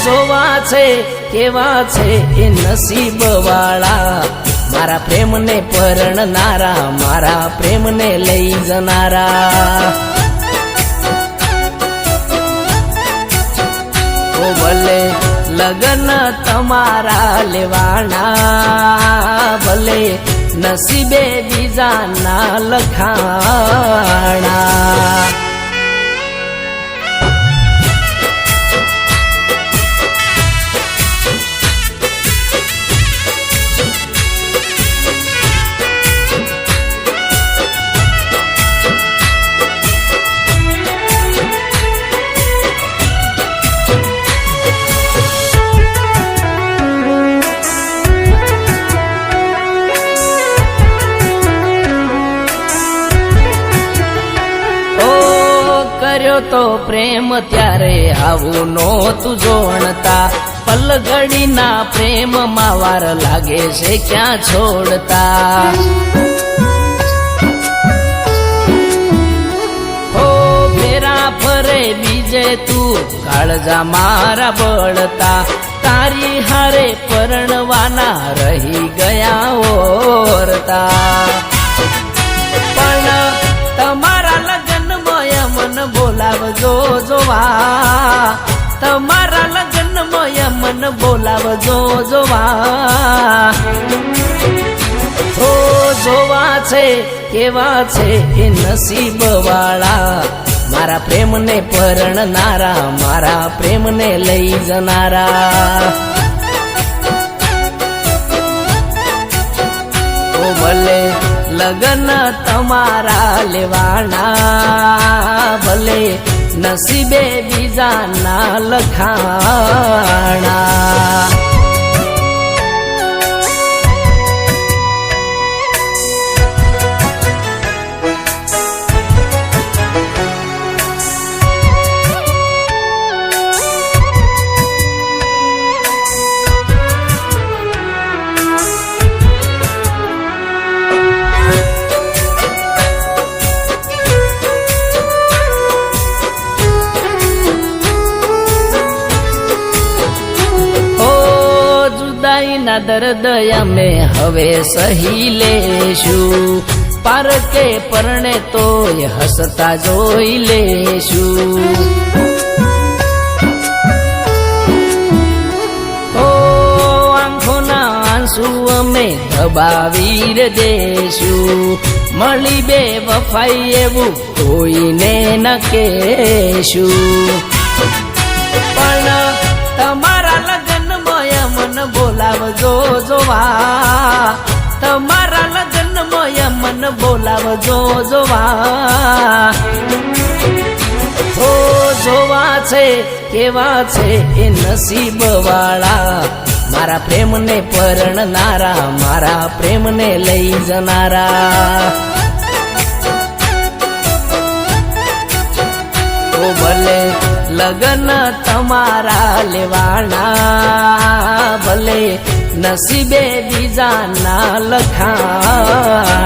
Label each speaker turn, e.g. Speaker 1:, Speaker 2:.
Speaker 1: જોવા છે કેવા છે એ નસીબ વાળા, મારા પ્રેમને પરણનારા, મારા પ્રેમને લઈ જનારા. ઓ ભલે લગન તમારા લેવાના, ભલે નસીબે બીજાના લખાણા. કર્યો તો પ્રેમ ત્યારે આવું નહોતું જોણતા, પલઘડીના પ્રેમમાં વાર લાગે છે ક્યાં છોડતા. હો ફેરા ફરે બીજે તું કાળજા મારા બળતા, તારી હારે પરણવાના રહી ગયા ઓરતા. પણ તમારા લગન મન બોલાવજો જોવા, તમારા લગન મન બોલાવજો જોવા. હો જોવા છે કેવા છે એ નસીબ વાળા, મારા પ્રેમને પરણનારા, મારા પ્રેમને લઈ જનારા. ઓ ભલે લગન તમારા લેવાના, ભલે નસીબે બીજાના લખાણા. ના દર્દ અમે હવે સહી લેશું, પારકે પરણે તોય હસતા જોઈ લેશું. ઓ આંખોના આંસુ અમે દબાવી દેશું, મળી બે વફાઈ એવું કોઈને ન કહેશું. પણ તમારા લગન મન બોલાવજો જોવા, તમારા લગન મન બોલાવજો જોવા. હો જોવા છે કેવા છે એ નસીબ વાળા, મારા પ્રેમને પરણનારા, મારા પ્રેમને લઈ જનારા. ઓ ભલે લગન તમારા લેવાના, ભલે નસીબે બીજાના લખાણા.